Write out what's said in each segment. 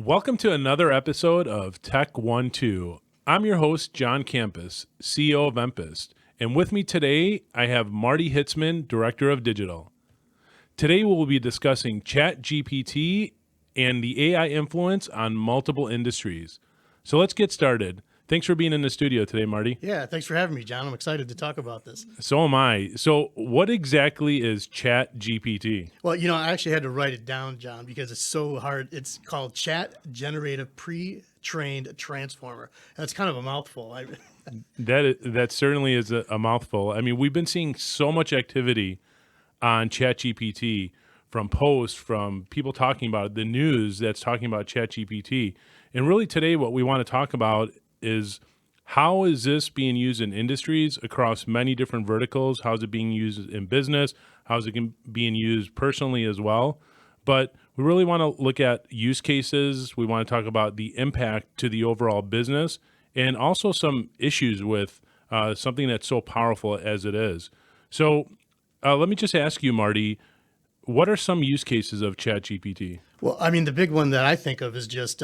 Welcome to another episode of Tech 1-2. I'm your host, John Kampas, CEO of EMPIST, and with me today, I have Marty Hitzeman, Director of Digital. Today, we'll be discussing ChatGPT and the AI influence on multiple industries. So let's get started. Thanks for being in the studio today, Marty. Yeah, thanks for having me, John. I'm excited to talk about this. So am I. So what exactly is ChatGPT? Well, I actually had to write it down, John, because it's so hard. It's called Chat Generative Pre-Trained Transformer. That's kind of a mouthful. That certainly is a mouthful. I mean, we've been seeing so much activity on ChatGPT from posts, from people talking about it, the news that's talking about ChatGPT. And really today what we want to talk about is how is this being used in industries across many different verticals? How is it being used in business? How is it being used personally as well? But we really want to look at use cases. We want to talk about the impact to the overall business and also some issues with something that's so powerful as it is. So let me just ask you, Marty, what are some use cases of ChatGPT? Well, I mean, the big one that I think of is just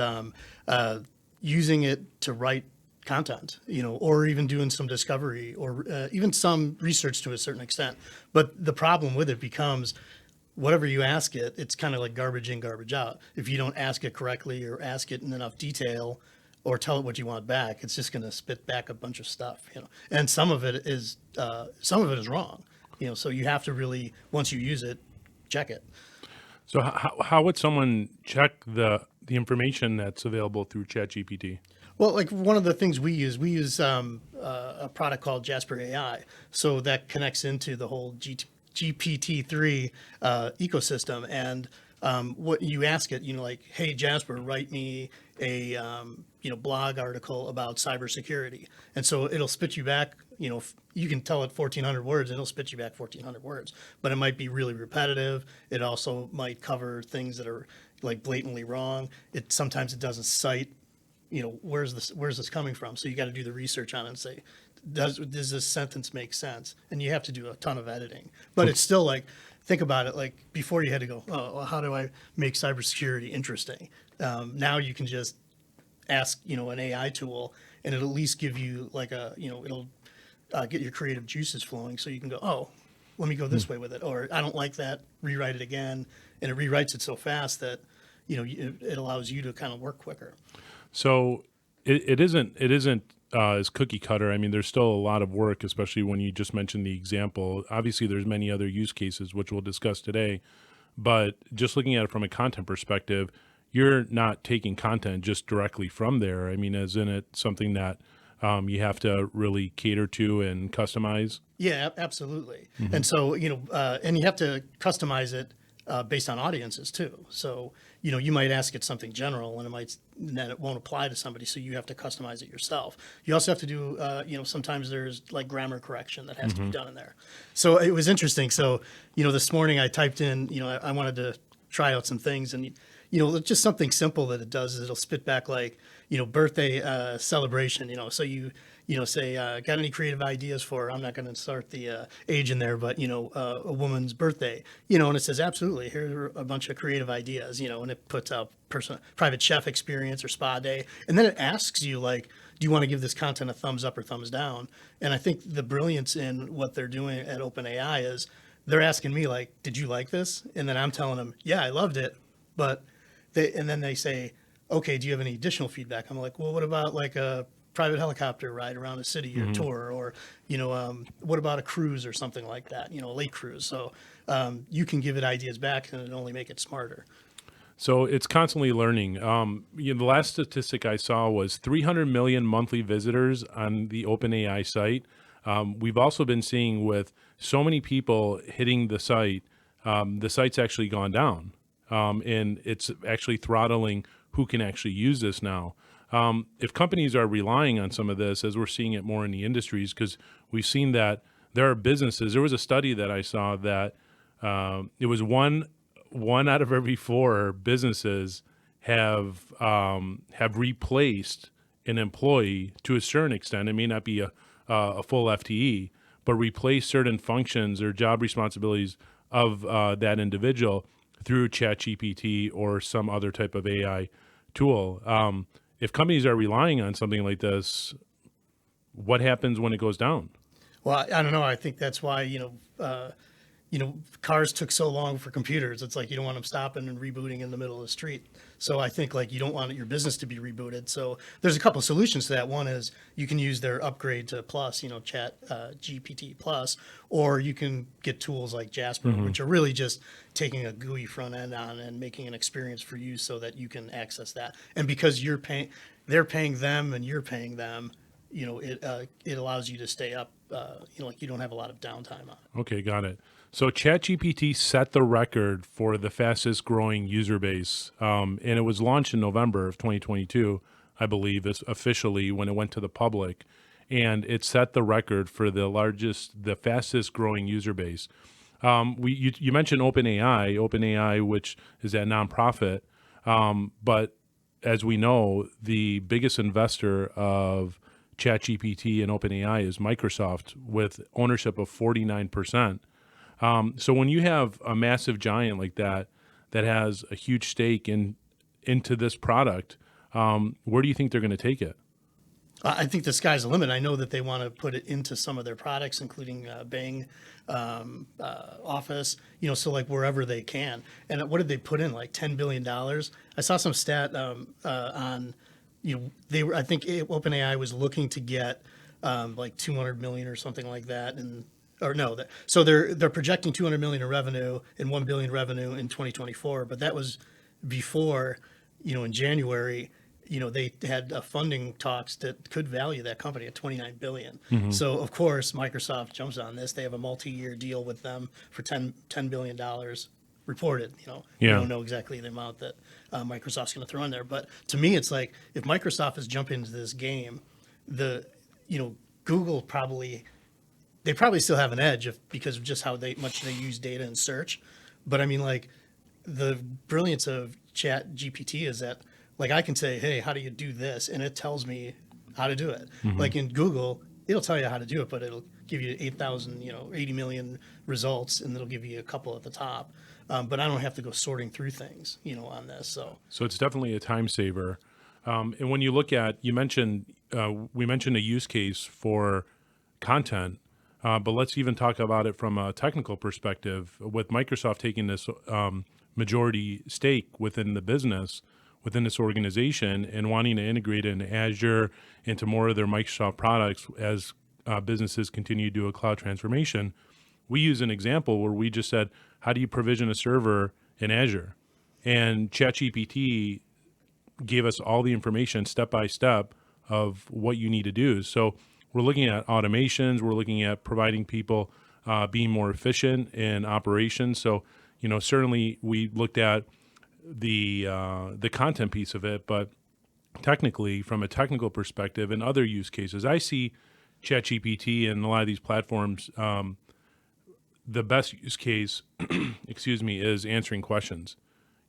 using it to write content, or even doing some discovery or even some research to a certain extent. But the problem with it becomes whatever you ask it, it's kind of like garbage in, garbage out. If you don't ask it correctly or ask it in enough detail or tell it what you want back, it's just going to spit back a bunch of stuff, and some of it is wrong, so you have to really, once you use it, check it. So how would someone check the information that's available through ChatGPT? Well, like one of the things we use a product called Jasper AI. So that connects into the whole GPT-3 ecosystem. And what you ask it, like, hey, Jasper, write me a blog article about cybersecurity. And so it'll spit you back, you can tell it 1,400 words, and it'll spit you back 1,400 words. But it might be really repetitive. It also might cover things that are like blatantly wrong. Sometimes it doesn't cite, where's this coming from? So you got to do the research on it and say, does this sentence make sense? And you have to do a ton of editing. But it's still like, think about it, like before you had to go, oh, well, how do I make cybersecurity interesting? Now you can just ask, an AI tool, and it'll at least give you like it'll get your creative juices flowing, so you can go, oh, let me go this way with it, or I don't like that, rewrite it again, and it rewrites it so fast that it allows you to kind of work quicker. So it isn't as cookie cutter. I mean, there's still a lot of work, especially when you just mentioned the example. Obviously, there's many other use cases, which we'll discuss today. But just looking at it from a content perspective, you're not taking content just directly from there. I mean, as in it something that you have to really cater to and customize? Yeah, absolutely. Mm-hmm. And so, and you have to customize it based on audiences too. So, you might ask it something general and then it won't apply to somebody. So you have to customize it yourself. You also have to do, sometimes there's like grammar correction that has to be done in there. So it was interesting. So, this morning I typed in, I wanted to try out some things, and, just something simple that it does is it'll spit back like, birthday celebration, so you say, got any creative ideas for, I'm not going to start the age in there, but, a woman's birthday, and it says, absolutely, here are a bunch of creative ideas, and it puts out private chef experience or spa day. And then it asks you, like, do you want to give this content a thumbs up or thumbs down? And I think the brilliance in what they're doing at OpenAI is they're asking me, like, did you like this? And then I'm telling them, yeah, I loved it. But and then they say, okay, do you have any additional feedback? I'm like, well, what about like a private helicopter ride around a city or tour, or, what about a cruise or something like that, a lake cruise? So you can give it ideas back and it'll only make it smarter. So it's constantly learning. The last statistic I saw was 300 million monthly visitors on the OpenAI site. We've also been seeing with so many people hitting the site's actually gone down. And it's actually throttling who can actually use this now. If companies are relying on some of this, as we're seeing it more in the industries, because we've seen that there are businesses. There was a study that I saw that it was one out of every 4 businesses have replaced an employee to a certain extent. It may not be a full FTE, but replace certain functions or job responsibilities of that individual through ChatGPT or some other type of AI tool. If companies are relying on something like this, what happens when it goes down? Well, I don't know. I think that's why, cars took so long for computers. It's like you don't want them stopping and rebooting in the middle of the street. So I think like you don't want your business to be rebooted. So there's a couple of solutions to that. One is you can use their upgrade to Plus, Chat GPT Plus, or you can get tools like Jasper, which are really just taking a GUI front end on and making an experience for you so that you can access that. And because they're paying them and you're paying them, it allows you to stay up. Like you don't have a lot of downtime on it. Okay, got it. So ChatGPT set the record for the fastest growing user base, and it was launched in November of 2022, I believe, officially when it went to the public, and it set the record for the fastest growing user base. You mentioned OpenAI, which is that nonprofit, but as we know, the biggest investor of ChatGPT and OpenAI is Microsoft with ownership of 49%. So when you have a massive giant like that has a huge stake into this product, where do you think they're going to take it? I think the sky's the limit. I know that they want to put it into some of their products, including Bing, Office, so like wherever they can. And what did they put in, like $10 billion? I saw some stat on, I think OpenAI was looking to get like 200 million or something like that. So they're projecting 200 million in revenue and 1 billion revenue in 2024, but that was before, in January, they had funding talks that could value that company at 29 billion. So of course, Microsoft jumps on this. They have a multi-year deal with them for $10 billion reported. We don't know exactly the amount that Microsoft's going to throw in there. But to me, it's like if Microsoft is jumping into this game, Google they probably still have an edge because of just how much they use data and search. But I mean, like the brilliance of Chat GPT is that like I can say, hey, how do you do this? And it tells me how to do it. Like in Google, it'll tell you how to do it, but it'll give you 8,000, 80 million results, and it'll give you a couple at the top. But I don't have to go sorting through things, on this. So it's definitely a time saver. And when you look at, we mentioned a use case for content, but let's even talk about it from a technical perspective. With Microsoft taking this majority stake within the business, within this organization, and wanting to integrate in Azure into more of their Microsoft products as businesses continue to do a cloud transformation, we use an example where we just said, how do you provision a server in Azure? And ChatGPT gave us all the information step by step of what you need to do. So we're looking at automations. We're looking at providing people being more efficient in operations. So, certainly we looked at the content piece of it, but technically, from a technical perspective and other use cases, I see ChatGPT and a lot of these platforms. The best use case, is answering questions.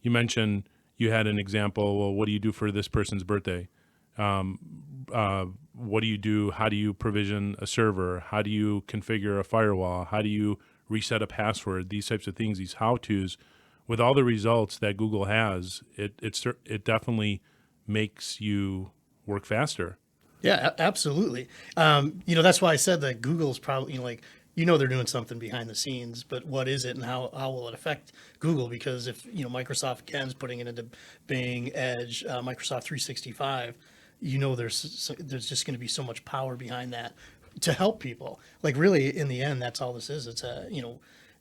You mentioned you had an example. Well, what do you do for this person's birthday? What do you do? How do you provision a server? How do you configure a firewall? How do you reset a password? These types of things, these how-tos. With all the results that Google has, it definitely makes you work faster. Yeah, absolutely. That's why I said that Google's probably, they're doing something behind the scenes, but what is it and how will it affect Google? Because if, Microsoft again is putting it into Bing, Edge, Microsoft 365, there's just going to be so much power behind that to help people. Like really, in the end, that's all this is. It's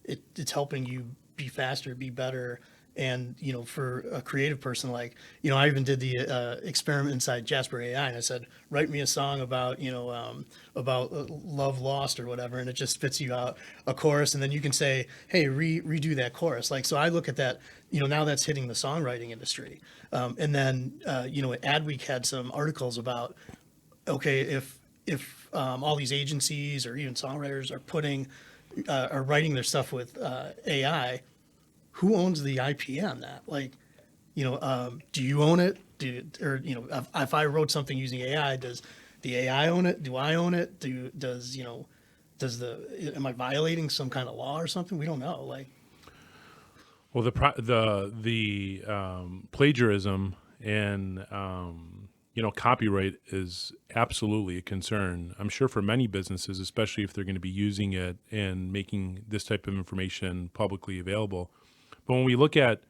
it's helping you be faster, be better. And, for a creative person, like, I even did the experiment inside Jasper AI, and I said, write me a song about, about love lost or whatever. And it just spits you out a chorus. And then you can say, hey, redo that chorus. Like, so I look at that, now that's hitting the songwriting industry. And then, Adweek had some articles about, okay, if all these agencies or even songwriters are writing their stuff with AI, who owns the IP on that? Like, do you own it? If I wrote something using AI, does the AI own it? Do I own it? Am I violating some kind of law or something? We don't know. Like, well, the plagiarism And copyright is absolutely a concern. I'm sure for many businesses, especially if they're going to be using it and making this type of information publicly available. But when we look at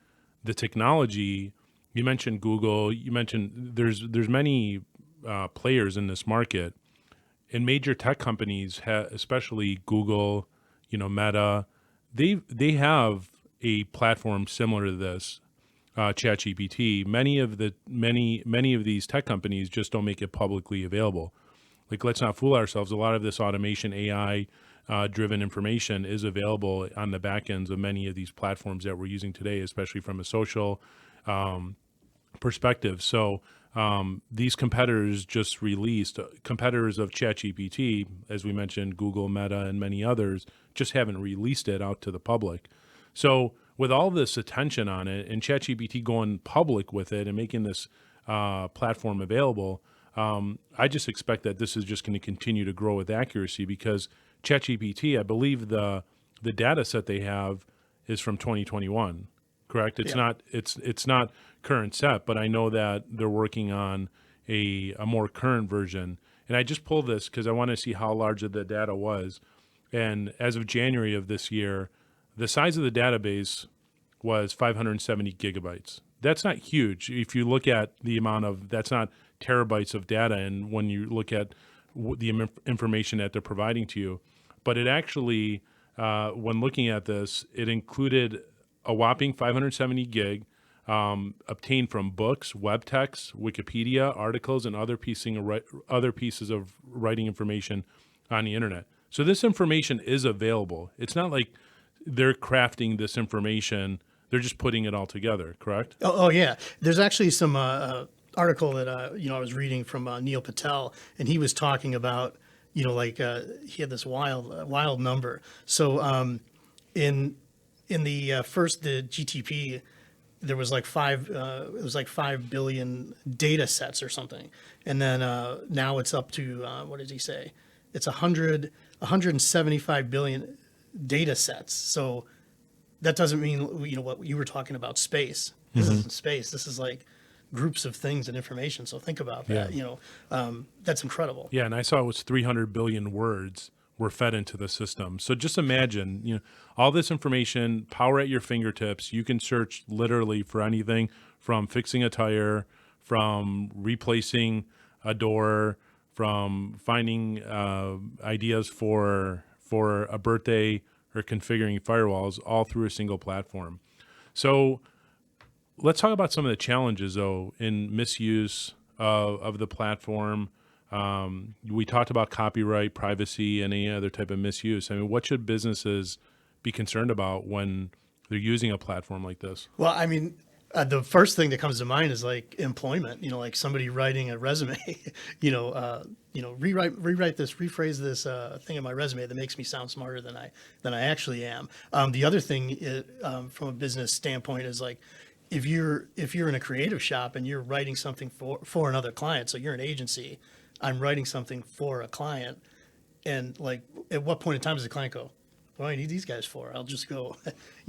the technology, you mentioned Google. You mentioned there's many players in this market, and major tech companies, especially Google, Meta, they have a platform similar to this, ChatGPT. Many of these tech companies just don't make it publicly available. Like, let's not fool ourselves. A lot of this automation, AI driven information is available on the back ends of many of these platforms that we're using today, especially from a social perspective. So these competitors just released, competitors of ChatGPT, as we mentioned, Google, Meta, and many others, just haven't released it out to the public. So with all this attention on it and ChatGPT going public with it and making this platform available, I just expect that this is just going to continue to grow with accuracy, because ChatGPT, I believe the data set they have is from 2021. Correct? It's Yeah. not it's not current set, but I know that they're working on a more current version. And I just pulled this because I want to see how large of the data was. And as of January of this year, the size of the database was 570 gigabytes. That's not huge. If you look at the amount of, that's not terabytes of data. And when you look at the information that they're providing to you, but it actually, when looking at this, it included a whopping 570 gig obtained from books, web texts, Wikipedia, articles, and other pieces of writing information on the internet. So this information is available. It's not like they're crafting this information. They're just putting it all together, correct? Oh yeah. There's actually some article that I was reading from Neil Patel, and he was talking about he had this wild number. So in the GTP, there was like it was like 5 billion data sets or something, and then now it's up to what did he say? It's 175 billion data sets. So that doesn't mean what you were talking about, space. This isn't space. This is like groups of things and information. So think about that. Yeah. That's incredible. Yeah, and I saw it was 300 billion words were fed into the system. So just imagine, all this information, power at your fingertips. You can search literally for anything from fixing a tire, from replacing a door, from finding ideas for a birthday, or configuring firewalls, all through a single platform. So let's talk about some of the challenges, though, in misuse of the platform. We talked about copyright, privacy, and any other type of misuse. I mean, what should businesses be concerned about when they're using a platform like this? Well, I mean, the first thing that comes to mind is like employment. Like somebody writing a resume. Rewrite this, rephrase this thing in my resume that makes me sound smarter than I actually am. The other thing from a business standpoint is like, if you're in a creative shop and you're writing something for another client, so you're an agency, I'm writing something for a client, and like, at what point in time does the client go, what do I need these guys for? I'll just go,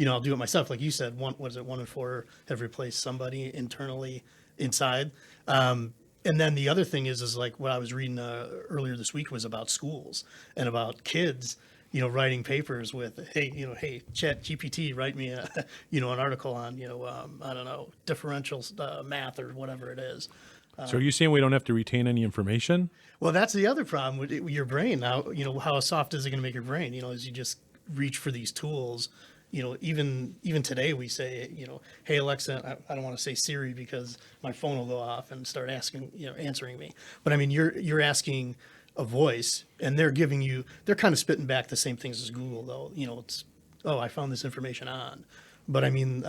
I'll do it myself. Like you said, 1 in 4 have replaced somebody internally inside. And then the other thing is like what I was reading earlier this week was about schools and about kids, writing papers with, hey, ChatGPT, write me an article on, I don't know, differential math or whatever it is. So are you saying we don't have to retain any information? Well, that's the other problem with your brain. Now, how soft is it going to make your brain? As you just reach for these tools, even today we say, hey, Alexa, I don't want to say Siri because my phone will go off and start answering me. But I mean, you're asking a voice, and they're kind of spitting back the same things as Google, though. It's, oh, I found this information on. But I mean,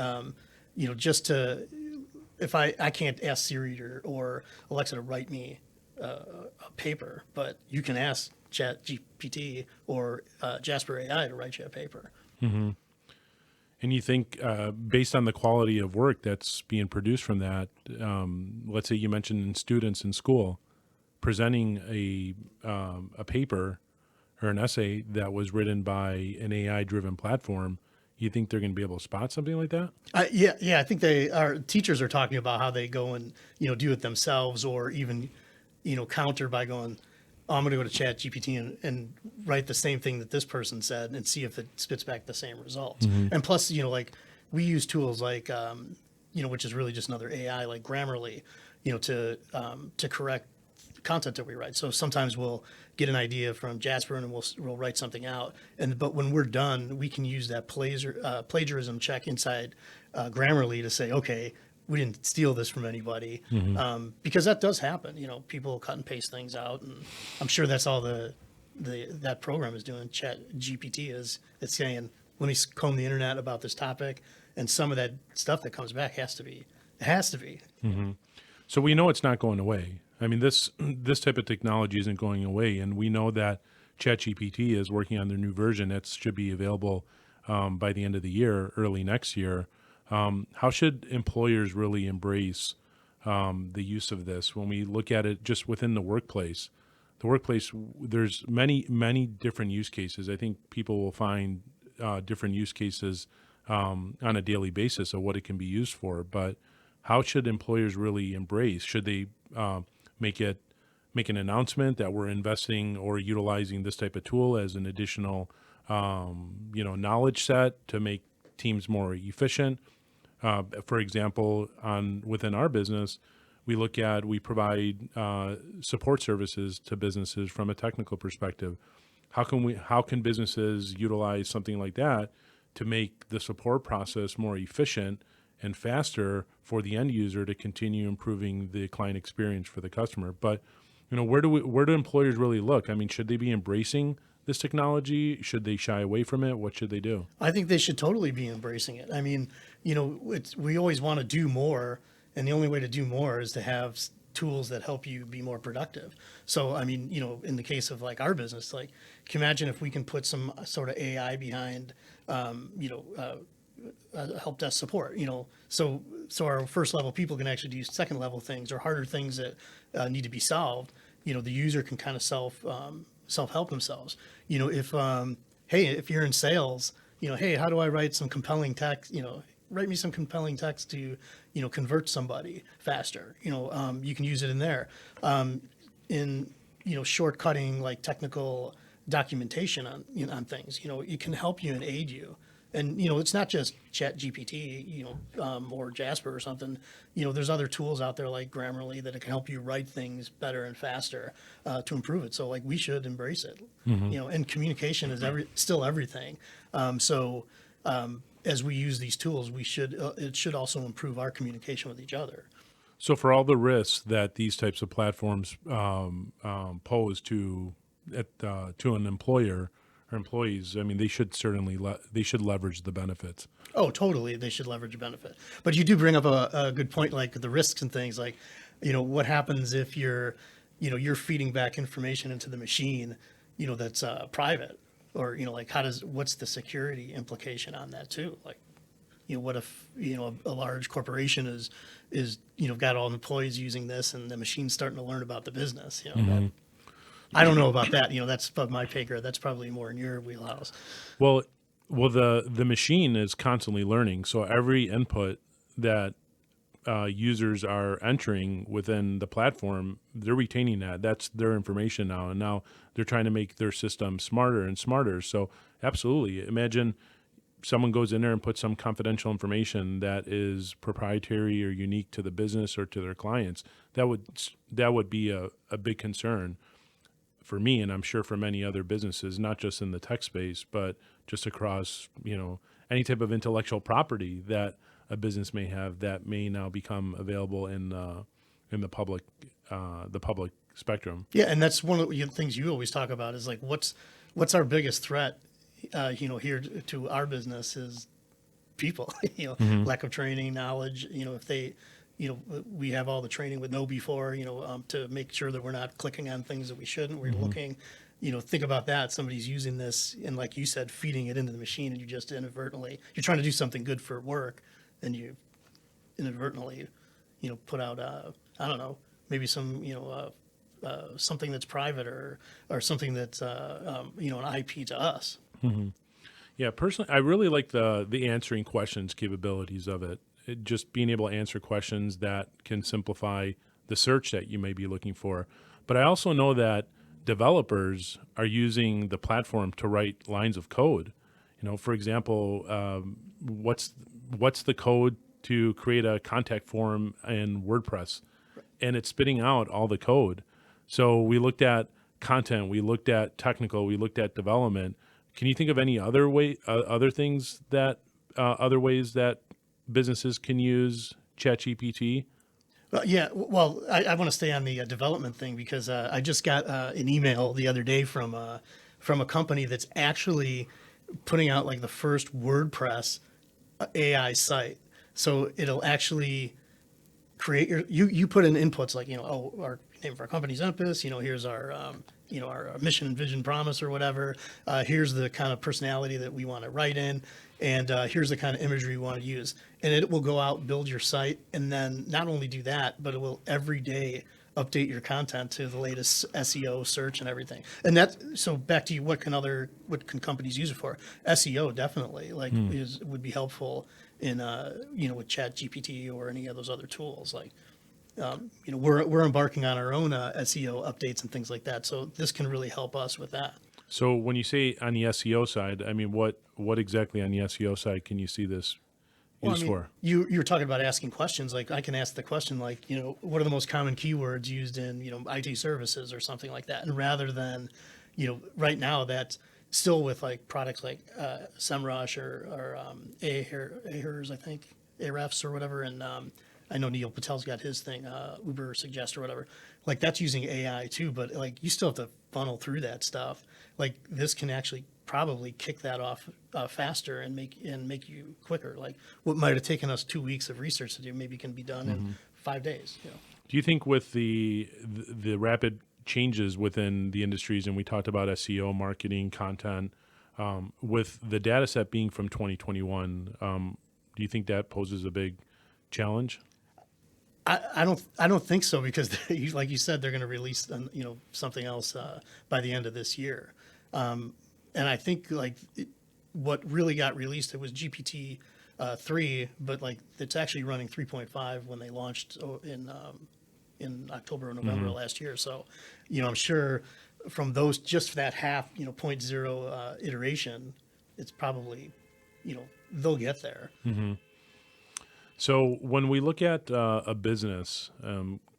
just to, if I can't ask Siri or Alexa to write me a paper, but you can ask ChatGPT or Jasper AI to write you a paper. Mm-hmm. And you think, based on the quality of work that's being produced from that, let's say you mentioned in students in school, presenting a paper or an essay that was written by an AI-driven platform, You think they're going to be able to spot something like that? Yeah. I think our teachers are talking about how they go and do it themselves, or even counter by going, oh, I'm going to go to ChatGPT and write the same thing that this person said and see if it spits back the same results. And plus, like we use tools like which is really just another AI like Grammarly, to correct content that we write. So sometimes we'll get an idea from Jasper and we'll write something out. But when we're done, we can use that plagiarism check inside Grammarly to say, okay, we didn't steal this from anybody, because that does happen. People cut and paste things out, and I'm sure that's all that program is doing. ChatGPT it's saying, let me comb the internet about this topic, and some of that stuff that comes back has to be. So we know it's not going away. I mean, this type of technology isn't going away, and we know that ChatGPT is working on their new version that should be available by the end of the year, early next year. How should employers really embrace the use of this when we look at it just within the workplace? The workplace, there's many different use cases. I think people will find different use cases on a daily basis of what it can be used for. But how should employers really embrace? Should they make an announcement that we're investing or utilizing this type of tool as an additional knowledge set to make teams more efficient? For example, within our business, we provide support services to businesses from a technical perspective. How can businesses utilize something like that to make the support process more efficient and faster for the end user to continue improving the client experience for the customer? But where do employers really look? I mean, should they be embracing this technology? Should they shy away from it? What should they do? I think they should totally be embracing it. I mean, we always want to do more, and the only way to do more is to have tools that help you be more productive. So, I mean, in the case of like our business, like, can you imagine if we can put some sort of AI behind, help desk support, so our first level people can actually do second level things or harder things that need to be solved. The user can kind of self-help themselves. If you're in sales, hey, how do I write some compelling text? Write me some compelling text to, convert somebody faster. You can use it in there. In shortcutting like technical documentation on things. It can help you and aid you. And it's not just ChatGPT, or Jasper or something. There's other tools out there like Grammarly that can help you write things better and faster to improve it. So like we should embrace it. And communication is still everything. As we use these tools, it should also improve our communication with each other. So for all the risks that these types of platforms pose to an employer or employees, I mean, they should certainly leverage the benefits. Oh, totally. They should leverage a benefit. But you do bring up a good point, like the risks and things. Like, what happens if you're feeding back information into the machine, that's private, or like what's the security implication on that too? Like, what if a large corporation is got all the employees using this and the machine's starting to learn about the business? I don't know about that. That's above my pay grade. That's probably more in your wheelhouse. Well, the machine is constantly learning. So every input that users are entering within the platform, they're retaining that. That's their information now, and now they're trying to make their system smarter and smarter. So absolutely, imagine someone goes in there and puts some confidential information that is proprietary or unique to the business or to their clients. That would be a big concern for me, and I'm sure for many other businesses, not just in the tech space, but just across, any type of intellectual property that a business may have that may now become available in the public spectrum. Yeah, and that's one of the things you always talk about is like what's our biggest threat, here to our business is people. Lack of training, knowledge. If they. We have all the training with KnowBe4, to make sure that we're not clicking on things that we shouldn't. We're looking, think about that. Somebody's using this and, like you said, feeding it into the machine, and you just inadvertently, you're trying to do something good for work, and you inadvertently, put out, I don't know, maybe some, something that's private or something that's, an IP to us. Yeah, personally, I really like the answering questions capabilities of it. Just being able to answer questions that can simplify the search that you may be looking for. But I also know that developers are using the platform to write lines of code. For example, what's the code to create a contact form in WordPress, and it's spitting out all the code. So we looked at content, we looked at technical, we looked at development. Can you think of any other things that other ways that businesses can use ChatGPT? Yeah, well, I want to stay on the development thing because I just got an email the other day from a company that's actually putting out like the first WordPress AI site. So it'll actually create you put in inputs like our name of our company's EMPIST. Here's our mission and vision promise or whatever. Here's the kind of personality that we want to write in, and here's the kind of imagery we want to use. And it will go out, build your site, and then not only do that, but it will every day update your content to the latest SEO search and everything. And so back to you, what can companies use it for? SEO definitely would be helpful in with ChatGPT or any of those other tools. Like we're embarking on our own SEO updates and things like that. So this can really help us with that. So when you say on the SEO side, I mean, what exactly on the SEO side can you see this used for? You were talking about asking questions. Like I can ask the question like, what are the most common keywords used in, IT services or something like that. And rather than, right now that's still with like products like SEMrush or Ahrefs, I think, Ahrefs or whatever. And I know Neil Patel's got his thing, Uber Suggest or whatever. Like that's using AI too, but like you still have to funnel through that stuff. Like this can actually probably kick that off faster and make you quicker. Like what might have taken us 2 weeks of research to do, maybe can be done in 5 days. Do you think with the rapid changes within the industries, and we talked about SEO, marketing, content, with the data set being from 2021, do you think that poses a big challenge? I don't think so because like you said, they're going to release something else by the end of this year. And I think what really got released, it was GPT 3, but like it's actually running 3.5 when they launched in October or November of last year. So, I'm sure from those just that half 0.0 iteration, it's probably they'll get there. Mm-hmm. So when we look at a business,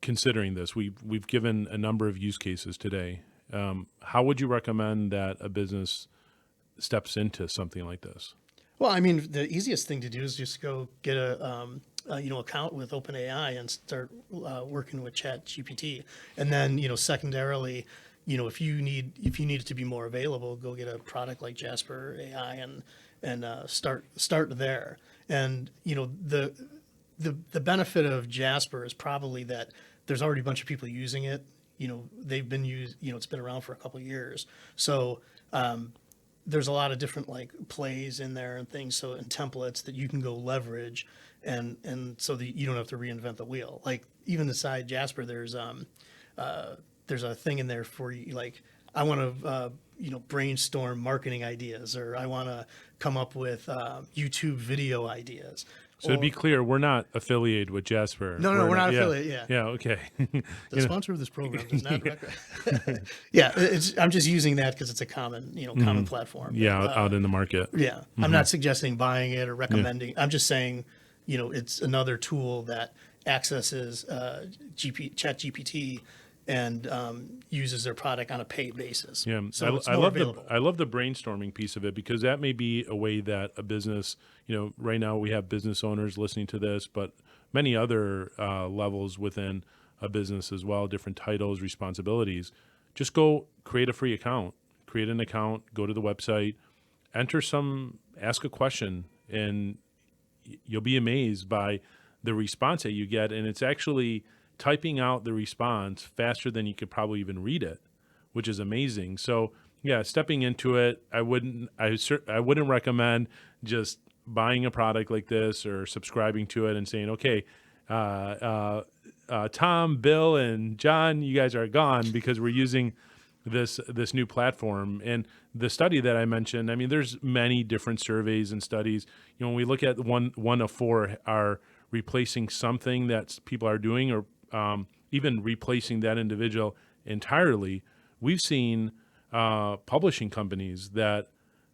considering this, we've given a number of use cases today. How would you recommend that a business steps into something like this? Well, I mean, the easiest thing to do is just go get a account with OpenAI and start working with ChatGPT, and then secondarily, if you need it to be more available, go get a product like Jasper AI and start there. And the benefit of Jasper is probably that there's already a bunch of people using it. They've been used. It's been around for a couple of years, so there's a lot of different like plays in there and things, and templates that you can go leverage, and so that you don't have to reinvent the wheel. Like even inside Jasper, there's a thing in there for you. Like I want to brainstorm marketing ideas, or I want to come up with YouTube video ideas. So to be clear, we're not affiliated with Jasper. No, we're not affiliated. Yeah. Yeah. Okay. The sponsor of this program does not recommend. Yeah, I'm just using that because it's a common, common platform. Yeah, out in the market. Yeah, I'm not suggesting buying it or recommending. I'm just saying, it's another tool that accesses ChatGPT and uses their product on a paid basis. Yeah, so I love the brainstorming piece of it, because that may be a way that a business, right now we have business owners listening to this, but many other levels within a business as well, different titles, responsibilities. Just go create a free account, create an account, go to the website, ask a question, and you'll be amazed by the response that you get. And it's actually typing out the response faster than you could probably even read it, which is amazing. So yeah, stepping into it, I wouldn't recommend just buying a product like this or subscribing to it and saying, okay, Tom, Bill, and John, you guys are gone, because we're using this new platform. And the study that I mentioned, I mean, there's many different surveys and studies. You know, when we look at one of four are replacing something that people are doing, or even replacing that individual entirely, we've seen publishing companies that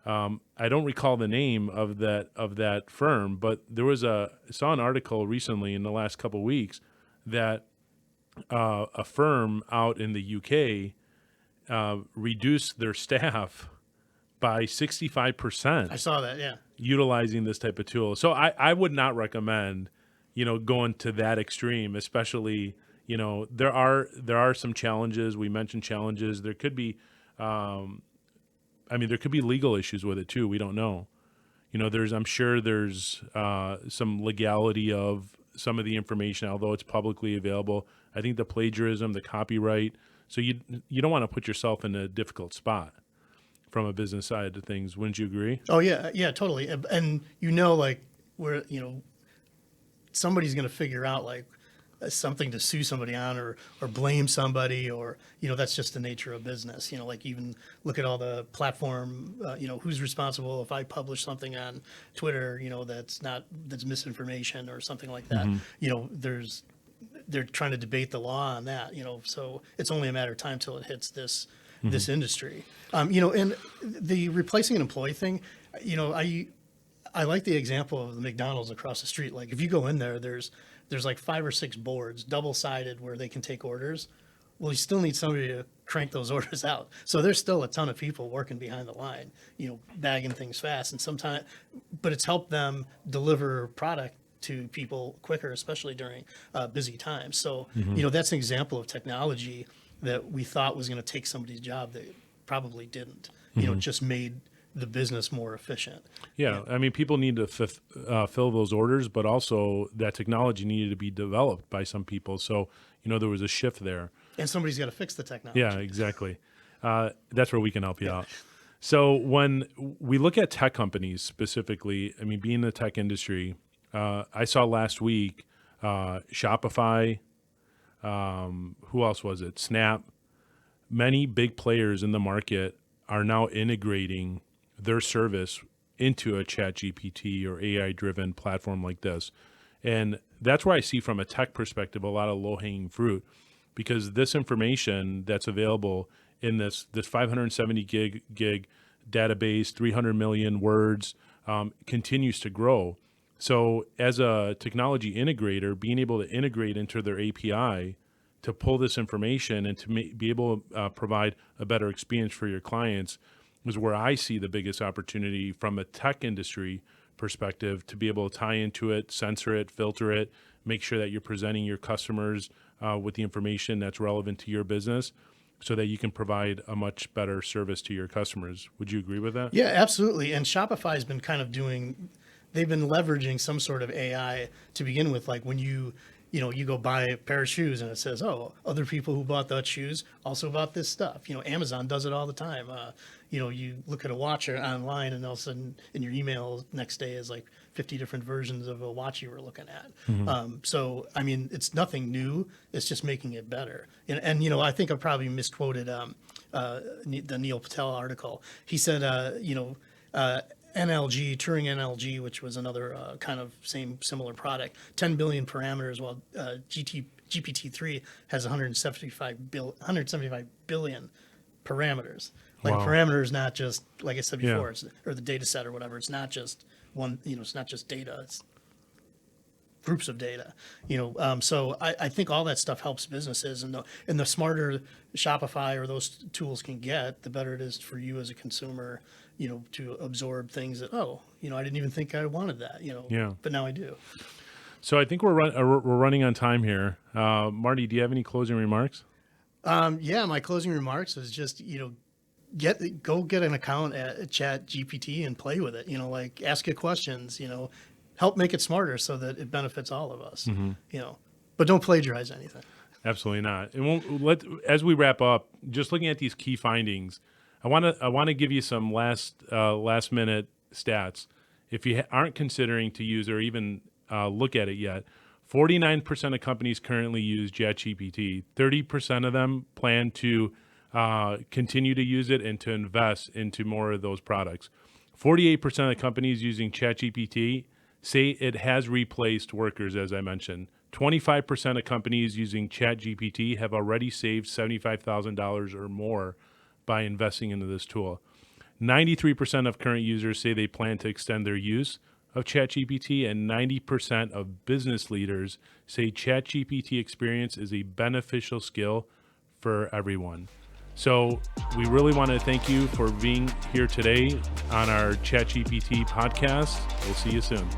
I don't recall the name of that firm, but I saw an article recently in the last couple of weeks that a firm out in the UK reduced their staff by 65%. I saw that. Yeah. Utilizing this type of tool. So I would not recommend, going to that extreme, especially, there are some challenges. We mentioned challenges. There could be, there could be legal issues with it too. We don't know. I'm sure there's some legality of some of the information, although it's publicly available. I think the plagiarism, the copyright. So you don't want to put yourself in a difficult spot from a business side of things. Wouldn't you agree? Oh yeah, yeah, totally. And like where somebody's going to figure out like something to sue somebody on or blame somebody, or that's just the nature of business. Like even look at all the platform. Who's responsible if I publish something on Twitter? That's misinformation or something like that. They're trying to debate the law on that. So it's only a matter of time till it hits this industry. And the replacing an employee thing. I like the example of the McDonald's across the street. Like if you go in there, there's like 5 or 6 boards, double-sided, where they can take orders. Well, you still need somebody to crank those orders out. So there's still a ton of people working behind the line, bagging things fast. And but it's helped them deliver product to people quicker, especially during busy times. So, that's an example of technology that we thought was going to take somebody's job that probably didn't. It just made the business more efficient. Yeah. I mean, people need to fill those orders, but also that technology needed to be developed by some people. So, there was a shift there. And somebody's got to fix the technology. Yeah, exactly. That's where we can help you out. So when we look at tech companies specifically, I mean, being in the tech industry, I saw last week Shopify, who else was it? Snap. Many big players in the market are now integrating their service into a ChatGPT or AI-driven platform like this. And that's where I see from a tech perspective a lot of low-hanging fruit, because this information that's available in this 570 gig database, 300 million words, continues to grow. So as a technology integrator, being able to integrate into their API to pull this information and to be able to provide a better experience for your clients is where I see the biggest opportunity from a tech industry perspective, to be able to tie into it, censor it, filter it, make sure that you're presenting your customers with the information that's relevant to your business, so that you can provide a much better service to your customers. Would you agree with that? Yeah, absolutely. And Shopify has been kind of they've been leveraging some sort of AI to begin with. Like when you go buy a pair of shoes and it says, oh, other people who bought that shoes also bought this stuff. Amazon does it all the time. You look at a watch online and all of a sudden in your email next day is like 50 different versions of a watch you were looking at. So, I mean, it's nothing new. It's just making it better. And I think I probably misquoted the Neil Patel article. He said, NLG, Turing NLG, which was another kind of similar product, 10 billion parameters, while GPT-3 has 175 billion parameters. Like Wow. a parameter is not just, like I said before, or the data set or whatever. It's not just one, it's not just data. It's groups of data, so I think all that stuff helps businesses, and the smarter Shopify or those tools can get, the better it is for you as a consumer, to absorb things that, I didn't even think I wanted that, but now I do. So I think we're running on time here. Marty, do you have any closing remarks? Yeah, my closing remarks is just, go get an account at ChatGPT and play with it, like ask it questions, help make it smarter so that it benefits all of us, but don't plagiarize anything. Absolutely not. And as we wrap up, just looking at these key findings, I want to give you some last minute stats. If you aren't considering to use or even look at it yet, 49% of companies currently use ChatGPT. 30% of them plan to continue to use it and to invest into more of those products. 48% of companies using ChatGPT say it has replaced workers, as I mentioned. 25% of companies using ChatGPT have already saved $75,000 or more by investing into this tool. 93% of current users say they plan to extend their use of ChatGPT, and 90% of business leaders say ChatGPT experience is a beneficial skill for everyone. So we really want to thank you for being here today on our ChatGPT podcast. We'll see you soon.